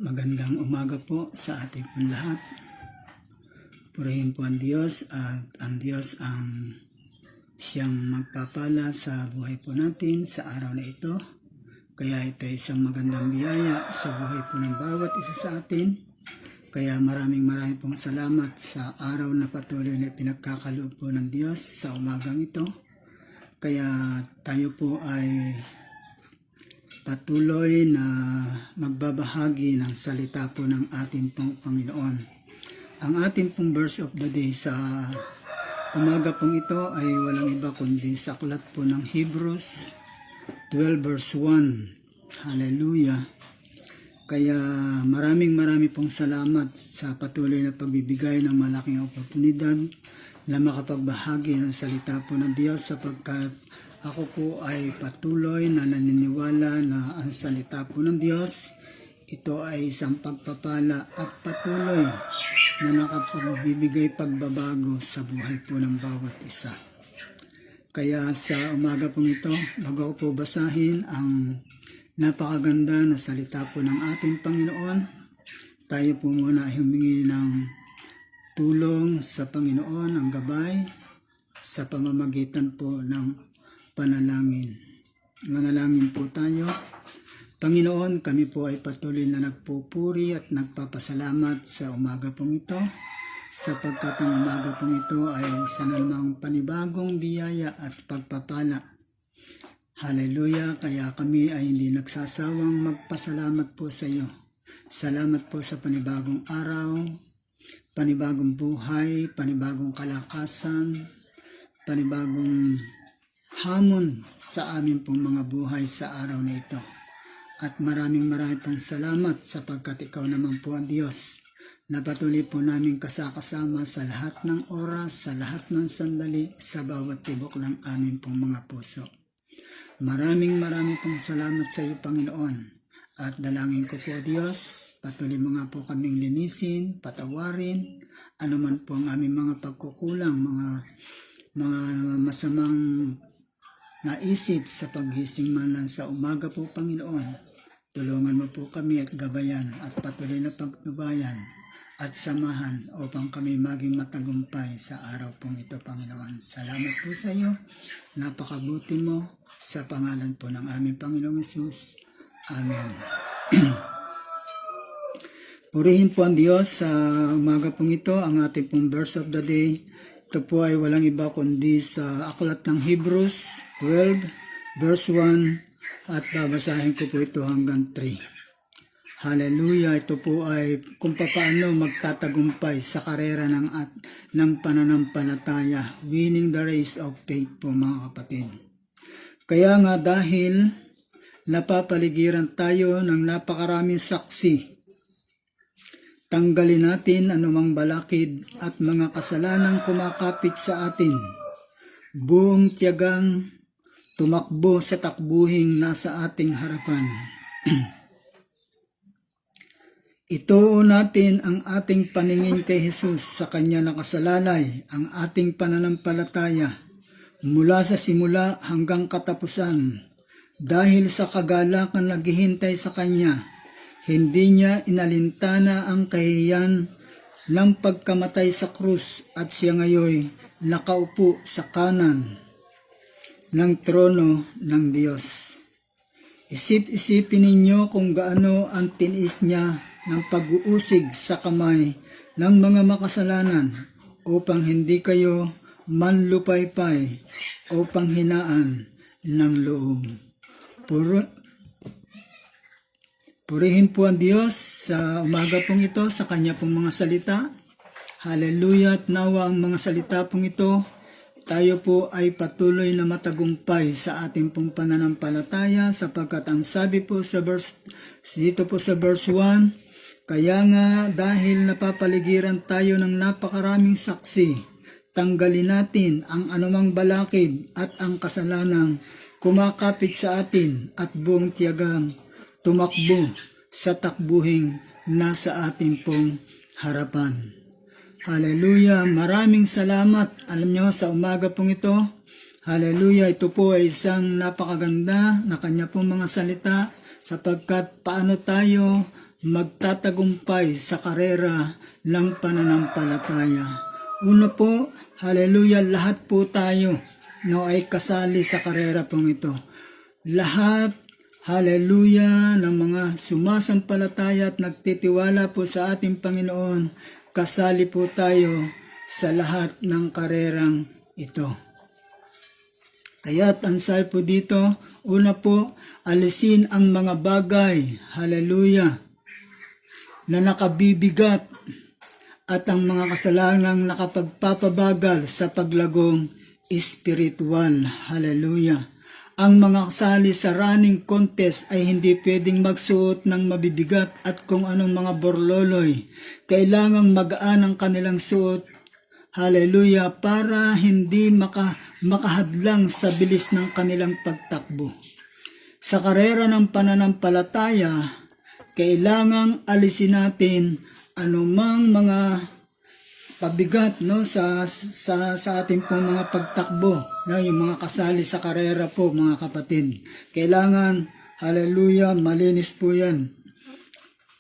Magandang umaga po sa ating pong lahat. Purihin po ang Diyos at ang Diyos ang siyang magpapala sa buhay po natin sa araw na ito. Kaya ito ay isang magandang biyaya sa buhay po ng bawat isa sa atin. Kaya maraming pong salamat sa araw na patuloy na pinagkakaloob po ng Diyos sa umagang ito. Kaya tayo po ay patuloy na magbabahagi ng salita po ng ating pong Panginoon. Ang ating pong verse of the day sa umaga pong ito ay walang iba kundi sa aklat po ng Hebrews 12 verse 1. Hallelujah! Kaya maraming pong salamat sa patuloy na pagbibigay ng malaking oportunidad na makapagbahagi ng salita po ng Diyos, sapagkat ako po ay patuloy na naniniwala na ang salita po ng Diyos, ito ay isang pagpapala at patuloy na nakapagbibigay pagbabago sa buhay po ng bawat isa. Kaya sa umaga pong ito, bago ko po basahin ang napakaganda na salita po ng ating Panginoon, tayo po muna ay humingi ng tulong sa Panginoon, ang gabay sa pamamagitan po ng panalangin. Manalangin po tayo. Panginoon, kami po ay patuloy na nagpupuri at nagpapasalamat sa umaga pong ito, sapagkat ang umaga pong ito ay isa namang panibagong biyaya at pagpapala. Hallelujah! Kaya kami ay hindi nagsasawang magpasalamat po sa iyo. Salamat po sa panibagong araw, panibagong buhay, panibagong kalakasan, panibagong hamon sa amin pong mga buhay sa araw na ito. At maraming pong salamat sapagkat ikaw naman po ang Diyos na patuloy po namin kasakasama sa lahat ng oras, sa lahat ng sandali, sa bawat tibok ng amin pong mga puso. Maraming pong salamat sa iyo, Panginoon. At dalangin ko po, Diyos, patuloy mo nga po kaming linisin, patawarin, anuman po ang aming mga pagkukulang, mga masamang naisip sa paggising man lang sa umaga po, Panginoon. Tulungan mo po kami at gabayan at patuloy na pagtubayan at samahan upang kami maging matagumpay sa araw pong ito, Panginoon. Salamat po sa iyo. Napakabuti mo, sa pangalan po ng aming Panginoong Hesus. Amen. Purihin po ang Diyos sa umaga pong ito. Ang ating pong verse of the day, ito po ay walang iba kundi sa aklat ng Hebrews 12 verse 1, at babasahin ko po ito hanggang 3. Hallelujah! Ito po ay kung paano magtatagumpay sa karera ng pananampalataya, winning the race of faith po, mga kapatid. Kaya nga dahil napapaligiran tayo ng napakaraming saksi, tanggalin natin anumang balakid at mga kasalanang kumakapit sa atin. Buong tiyagang tumakbo sa takbuhing nasa ating harapan. Ituon natin ang ating paningin kay Jesus, sa kanya nakasalalay ang ating pananampalataya mula sa simula hanggang katapusan. Dahil sa kagalakan naghihintay sa kanya, hindi niya inalintana ang kahihiyan ng pagkamatay sa krus, at siya ngayon nakaupo sa kanan ng trono ng Diyos. Isip-isipin ninyo kung gaano ang tinis niya ng pag-uusig sa kamay ng mga makasalanan upang hindi kayo manlupaypay o panghinaan ng loob. Purihin po ang Diyos sa umaga pong ito sa kanya pong mga salita. Hallelujah! At nawa ang mga salita pong ito, tayo po ay patuloy na matagumpay sa ating pong pananampalataya, sapagkat ang sabi po sa dito po sa verse 1, kaya nga dahil napapaligiran tayo ng napakaraming saksi, tanggalin natin ang anumang balakid at ang kasalanang kumakapit sa atin, at buong tiyagang tumakbo sa takbuhing nasa ating pong harapan. Hallelujah! Maraming salamat. Alam nyo, sa umaga pong ito, hallelujah, ito po ay isang napakaganda na kanya pong mga salita, sapagkat paano tayo magtatagumpay sa karera ng pananampalataya. Una po, hallelujah, lahat po tayo ay kasali sa karera pong ito. Lahat, hallelujah, ng mga sumasampalataya at nagtitiwala po sa ating Panginoon, kasali po tayo sa lahat ng karerang ito. Kaya't ang sabi po dito, una po, alisin ang mga bagay, hallelujah, na nakabibigat at ang mga kasalanang nakapagpapabagal sa paglagong espiritual. Hallelujah. Ang mga kasali sa running contest ay hindi pwedeng magsuot ng mabibigat at kung anong mga borloloy. Kailangang magaan ang kanilang suot. Hallelujah. Para hindi makahadlang sa bilis ng kanilang pagtakbo. Sa karera ng pananampalataya, kailangang alisin natin anumang mga pabigat sa ating pong mga pagtakbo, yung mga kasali sa karera po mga kapatid. Kailangan, hallelujah, malinis po yan.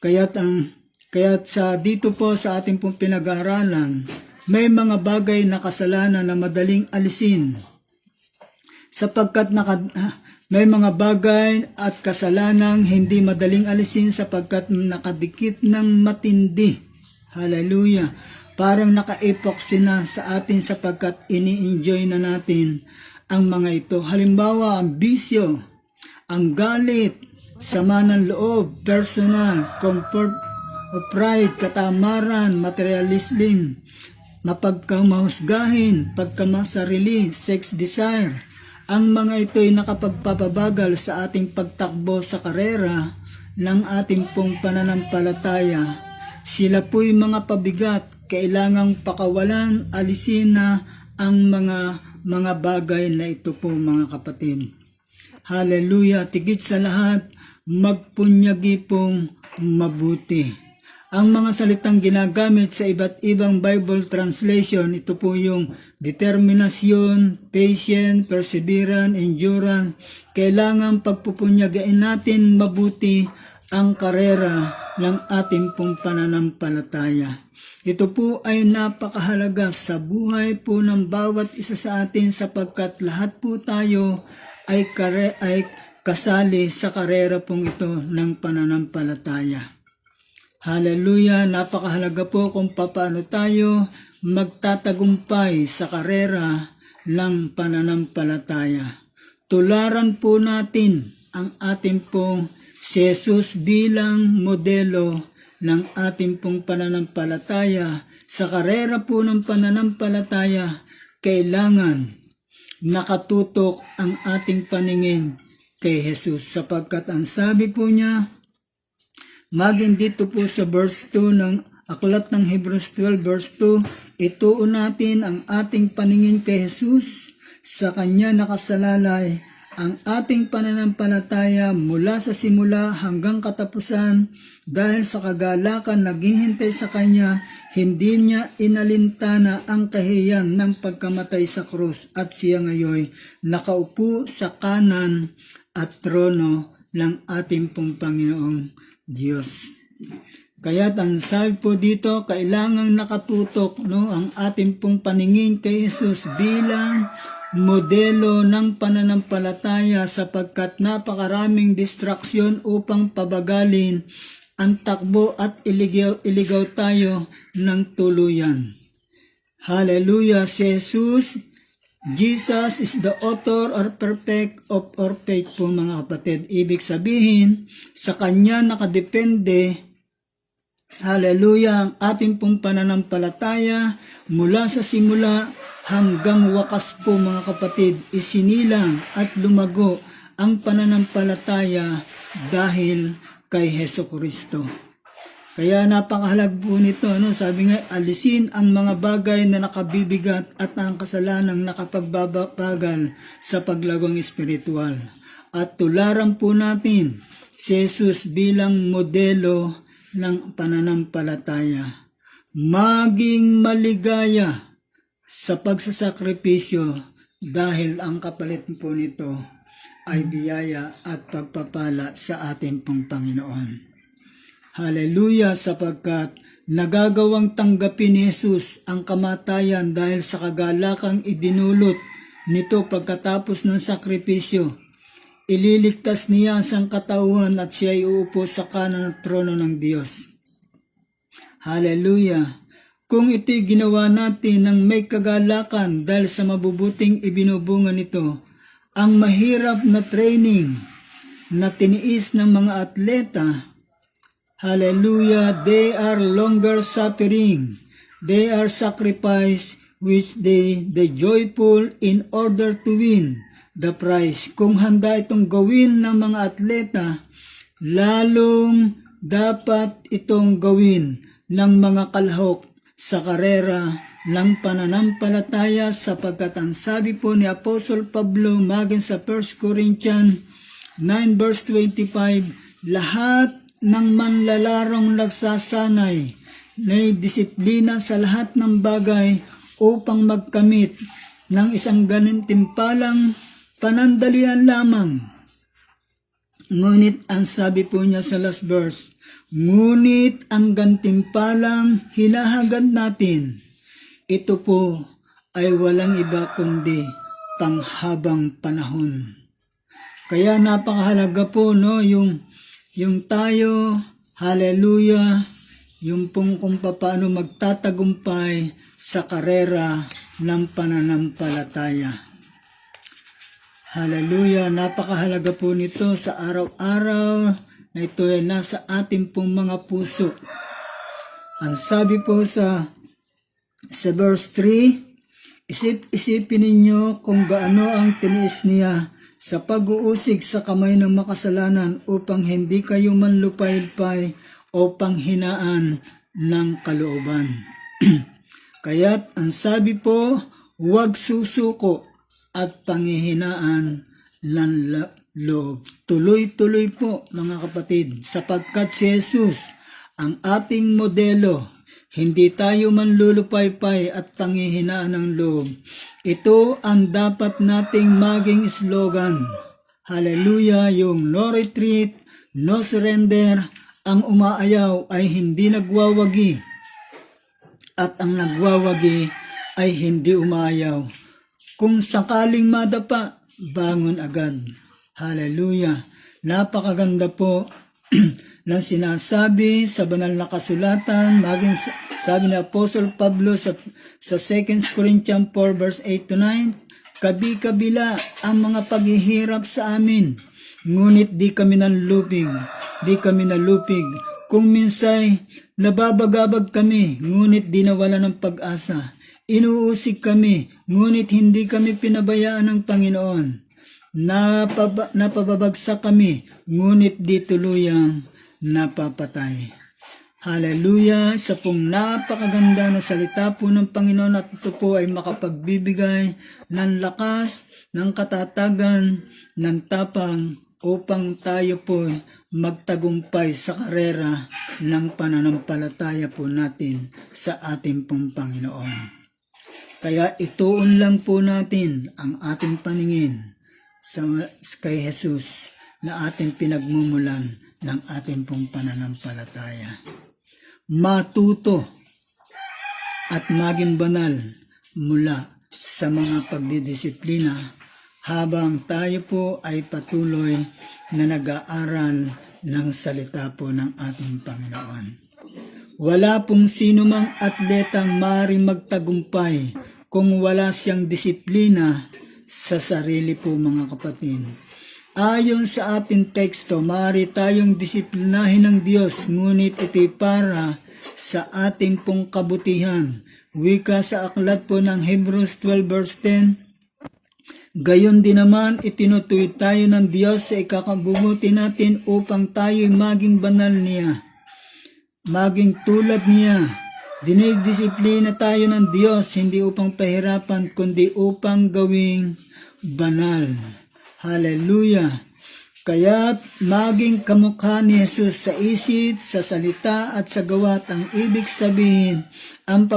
Kaya't sa dito po sa ating pong pinag-aaralan, may mga bagay na kasalanan na madaling alisin sapagkat may mga bagay at kasalanang hindi madaling alisin sapagkat nakadikit ng matindi. Hallelujah. Parang naka-epoxy na sa atin sapagkat ini-enjoy na natin ang mga ito. Halimbawa, ang bisyo, ang galit, sama ng loob, personal, comfort of pride, katamaran, materialism, mapagkamahusgahin, pagkamasarili, sex desire. Ang mga ito ay nakapagpapabagal sa ating pagtakbo sa karera ng ating pong pananampalataya. Sila po'y mga pabigat, kailangang pakawalan, alisin na ang mga bagay na ito po mga kapatid. Hallelujah! Tigit sa lahat, magpunyagi pong mabuti. Ang mga salitang ginagamit sa iba't ibang Bible translation, ito po yung determinasyon, patience, perseverance, endurance. Kailangan pagpupunyagain natin mabuti ang karera ng ating pong pananampalataya. Ito po ay napakahalaga sa buhay po ng bawat isa sa atin sapagkat lahat po tayo ay kasali sa karera pong ito ng pananampalataya. Hallelujah! Napakahalaga po kung paano tayo magtatagumpay sa karera ng pananampalataya. Tularan po natin ang ating pong si Jesus bilang modelo ng ating pong pananampalataya. Sa karera po ng pananampalataya, kailangan nakatutok ang ating paningin kay Jesus sapagkat ang sabi po niya, maging dito po sa verse 2 ng aklat ng Hebrews 12 verse 2, ituon natin ang ating paningin kay Jesus, sa Kanya nakasalalay ang ating pananampalataya mula sa simula hanggang katapusan dahil sa kagalakan naghihintay sa Kanya, hindi Niya inalintana ang kahiyan ng pagkamatay sa krus at siya ngayon nakaupo sa kanan at trono ng ating pong Panginoong Diyos. Kaya ang sabi po dito, kailangang nakatutok ang ating pong paningin kay Jesus bilang modelo ng pananampalataya sapagkat napakaraming distraksyon upang pabagalin ang takbo at iligaw tayo ng tuluyan. Hallelujah! Si Jesus is the author or perfect of our faith po mga kapatid. Ibig sabihin, sa Kanya nakadepende, hallelujah, ang ating pong pananampalataya mula sa simula hanggang wakas po mga kapatid. Isinilang at lumago ang pananampalataya dahil kay Hesukristo. Kaya napakahalaga po nito, sabi nga, alisin ang mga bagay na nakabibigat at ang kasalanang nakapagbabagal sa paglagong espiritual. At tularan po natin si Jesus bilang modelo ng pananampalataya. Maging maligaya sa pagsasakripisyo dahil ang kapalit po nito ay biyaya at pagpapala sa ating pong Panginoon. Hallelujah, sapagkat nagagawang tanggapin ni Jesus ang kamatayan dahil sa kagalakang idinulot nito pagkatapos ng sakripisyo. Ililigtas niya ang sangkatauhan at siya ay uupo sa kanan ng trono ng Diyos. Hallelujah! Kung ito'y ginawa natin ng may kagalakan dahil sa mabubuting ibinubunga nito, ang mahirap na training na tiniis ng mga atleta, hallelujah, they are longer suffering, they are sacrifice which they joyful in order to win the prize. Kung handa itong gawin ng mga atleta, lalong dapat itong gawin ng mga kalahok sa karera ng pananampalataya, sapagkat ang sabi po ni Apostol Pablo maging sa 1 Corinthians 9 verse 25, lahat ng manlalarong nagsasanay na disiplina sa lahat ng bagay upang magkamit ng isang gantimpalang panandalian lamang. Ngunit ang sabi po niya sa last verse, ngunit ang gantimpalang hinahangad natin, ito po ay walang iba kundi panghabang panahon. Kaya napakahalaga po yung tayo, hallelujah, yung pong kung paano magtatagumpay sa karera ng pananampalataya. Hallelujah, napakahalaga po nito sa araw-araw na ito ay nasa ating pong mga puso. Ang sabi po sa verse 3, isipin ninyo kung gaano ang tiniis niya sa pag-uusig sa kamay ng makasalanan upang hindi kayo manlupay-lupay o panghinaan ng kalooban. Kaya't ang sabi po, huwag susuko at panghihinaan ng loob. Tuloy-tuloy po mga kapatid, sapagkat si Jesus ang ating modelo. Hindi tayo manlulupaypay at panghihinaan ng loob. Ito ang dapat nating maging slogan. Hallelujah, yung no retreat, no surrender. Ang umaayaw ay hindi nagwawagi at ang nagwawagi ay hindi umayaw. Kung sakaling madapa, bangon agad. Hallelujah. Napakaganda po ng sinasabi sa banal na kasulatan, maging sabi ni Apostol Pablo sa 2 Corinthians 4 verse 8 to 9, kabi-kabila ang mga paghihirap sa amin, ngunit di kami nalupig. Kung minsay nababagabag kami, ngunit di nawala ng pag-asa. Inuusig kami, ngunit hindi kami pinabayaan ng Panginoon. Napababagsak kami, ngunit di tuluyang napapatay. Hallelujah! Sa pong napakaganda na salita po ng Panginoon, at ito po ay makapagbibigay ng lakas, ng katatagan, ng tapang upang tayo po magtagumpay sa karera ng pananampalataya po natin sa ating pong Panginoon. Kaya ituon lang po natin ang ating paningin kay Jesus na ating pinagmumulan ng ating pong pananampalataya. Matuto at maging banal mula sa mga pagdidisiplina habang tayo po ay patuloy na nag-aaral ng salita po ng ating Panginoon. Wala pong sino mang atletang maaaring magtagumpay kung wala siyang disiplina sa sarili po mga kapatid. Ayon sa ating teksto, maaari tayong disiplinahin ng Diyos, ngunit ito'y para sa ating pong kabutihan. Wika sa aklat po ng Hebrews 12 verse 10, gayon din naman itinutuwid tayo ng Diyos sa ikakabubuti natin upang tayo'y maging banal niya, maging tulad niya. Dinidisiplina tayo ng Diyos hindi upang pahirapan kundi upang gawing banal. Hallelujah! Kaya't maging kamukha ni Jesus sa isip, sa salita at sa gawa. Ang ibig sabihin, ang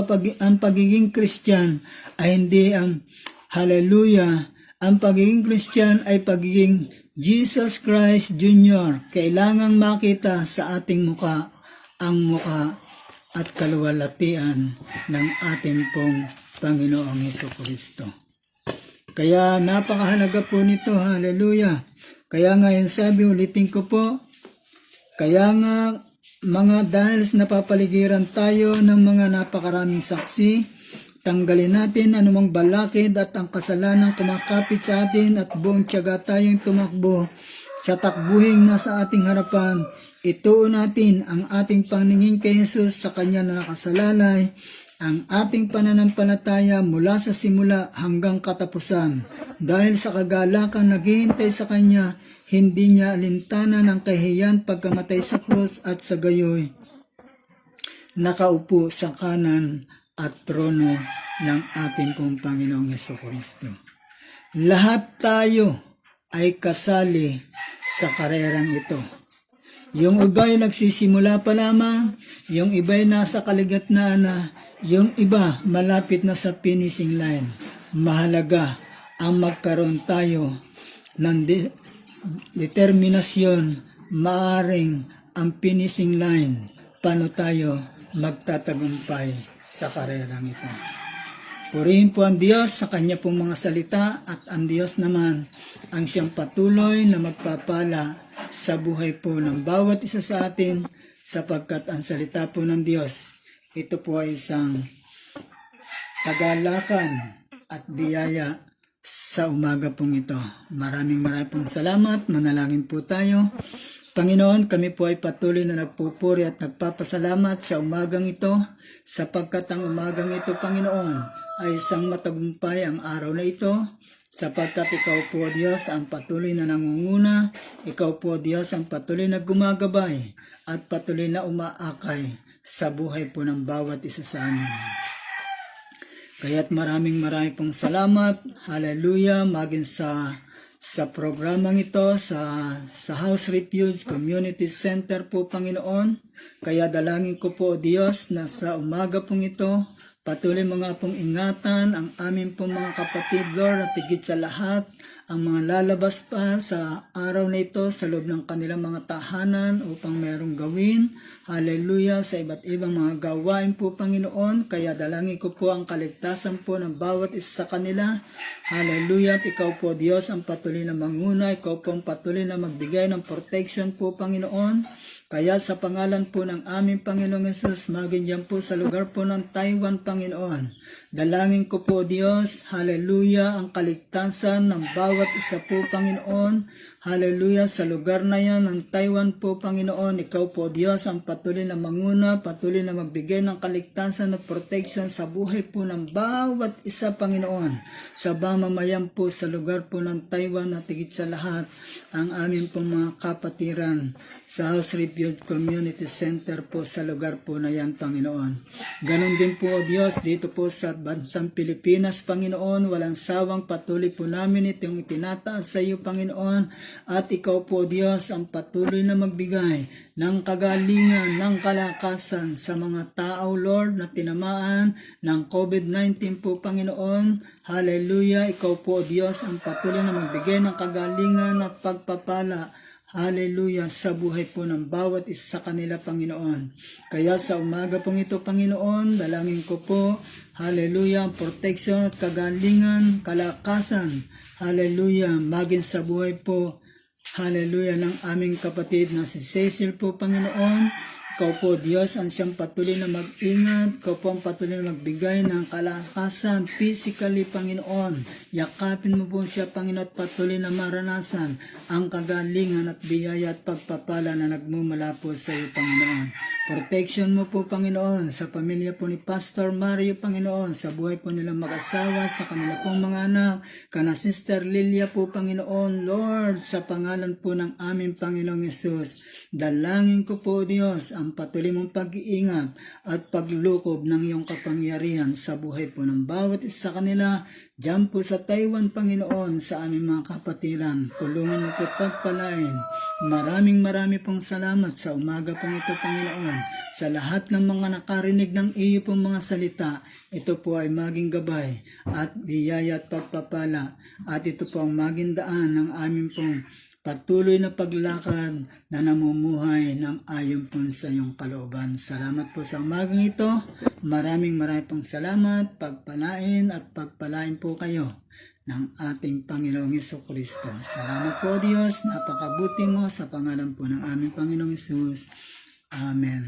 pagiging Christian ay hindi ang hallelujah. Ang pagiging Christian ay pagiging Jesus Christ Jr. Kailangang makita sa ating muka ang muka at kaluwalhatian ng ating pong Panginoong Hesukristo. Kaya napakahalaga po nito, hallelujah. Kaya nga yung sabi, ulitin ko po, kaya nga dahil napapaligiran tayo ng mga napakaraming saksi, tanggalin natin anumang balakid at ang kasalanang kumakapit sa atin at buong tiyaga tayong tumakbo sa takbuhing nasa ating harapan. Ituon natin ang ating paningin kay Jesus sa Kanya na nakasalalay, ang ating pananampalataya mula sa simula hanggang katapusan. Dahil sa kagalakan naghihintay sa Kanya, hindi niya alintanan ang kahihiyan pagkamatay sa krus at sa gayoy nakaupo sa kanan at trono ng ating pong Panginoong Hesukristo. Lahat tayo ay kasali sa karerang ito. Yung iba'y nagsisimula pa lamang, yung iba'y nasa kaligatnaan na, yung iba malapit na sa finishing line. Mahalaga ang magkaroon tayo ng determinasyon, maaring ang finishing line, paano tayo magtatagumpay sa karerang ito. Purihin po ang Diyos sa Kanya pong mga salita at ang Diyos naman ang siyang patuloy na magpapala sa buhay po ng bawat isa sa atin sapagkat ang salita po ng Diyos, ito po ay isang kagalakan at biyaya sa umaga pong ito. Maraming pong salamat. Manalangin po tayo. Panginoon, kami po ay patuloy na nagpupuri at nagpapasalamat sa umagang ito sapagkat ang umagang ito, Panginoon, ay isang matagumpay ang araw na ito sapagkat Ikaw po, Diyos, ang patuloy na nangunguna. Ikaw po, Diyos, ang patuloy na gumagabay at patuloy na umaakay sa buhay po ng bawat isa sa amin. Kaya't maraming pong salamat. Hallelujah. Maging sa programang ito, sa House Refuge Community Center po, Panginoon. Kaya dalangin ko po, Diyos, na sa umaga pong ito, patuloy mga pong ingatan ang aming pong mga kapatid, Lord, at higit sa lahat, ang mga lalabas pa sa araw na ito sa loob ng kanilang mga tahanan upang mayroong gawin. Hallelujah, sa iba't ibang mga gawain po, Panginoon. Kaya dalangin ko po ang kaligtasan po ng bawat isa sa kanila. Hallelujah, at Ikaw po, Diyos, ang patuloy na manguna. Ikaw po ang patuloy na magbigay ng protection po, Panginoon. Kaya sa pangalan po ng aming Panginoong Yesus, maging dyan po sa lugar po ng Taiwan, Panginoon. Dalangin ko po, Diyos, hallelujah, ang kaligtasan ng bawat isa po, Panginoon. Hallelujah, sa lugar na yan ng Taiwan po, Panginoon. Ikaw po, Diyos, ang patuloy na manguna, patuloy na magbigay ng kaligtasan at protection sa buhay po ng bawat isa, Panginoon. Sa mamamayan po sa lugar po ng Taiwan at higit sa lahat, ang aming pong mga kapatiran sa House Refuge Community Center po sa lugar po na yan, Panginoon. Ganon din po, Diyos, dito po sa bansang Pilipinas, Panginoon, walang sawang patuloy po namin itong itinataas sa iyo, Panginoon, at Ikaw po, Diyos, ang patuloy na magbigay ng kagalingan, ng kalakasan sa mga tao, Lord, na tinamaan ng COVID-19 po, Panginoon. Hallelujah, Ikaw po, Diyos, ang patuloy na magbigay ng kagalingan at pagpapala. Hallelujah, sa buhay po ng bawat isa sa kanila, Panginoon. Kaya sa umaga pong ito, Panginoon, dalangin ko po, hallelujah, protection at kagalingan, kalakasan, hallelujah, maging sa buhay po, hallelujah, ng aming kapatid na si Cecil po, Panginoon. Ikaw po, Diyos, ang siyang patuloy na mag-ingat. Ikaw po ang patuloy na magbigay ng kalakasan physically, Panginoon. Yakapin mo po siya, Panginoon, at patuloy na maranasan ang kagalingan at biyaya at pagpapala na nagmumula po sa iyo, Panginoon. Protection mo po, Panginoon, sa pamilya po ni Pastor Mario, Panginoon, sa buhay po nilang mag-asawa, sa kanila pong mga anak, kana Sister Lilia po, Panginoon, Lord, sa pangalan po ng aming Panginoong Yesus, dalangin ko po, Diyos, ang patuloy mong pag-iingat at paglukob ng iyong kapangyarihan sa buhay po ng bawat isa sa kanila, diyan po sa Taiwan, Panginoon, sa aming mga kapatiran. Tulungan mo po pagpalain. Marami pong salamat sa umaga pong ito, Panginoon. Sa lahat ng mga nakarinig ng iyo pong mga salita, ito po ay maging gabay at biyaya at pagpapala. At ito po ang maging daan ng aming pong patuloy na paglakad na namumuhay ng ayon po sa iyong kalooban. Salamat po sa umagang ito. Maraming pong salamat, pagpalain at pagpalain po kayo ng ating Panginoong Jesucristo. Salamat po Diyos, napakabuti mo sa pangalan po ng aming Panginoong Jesus. Amen.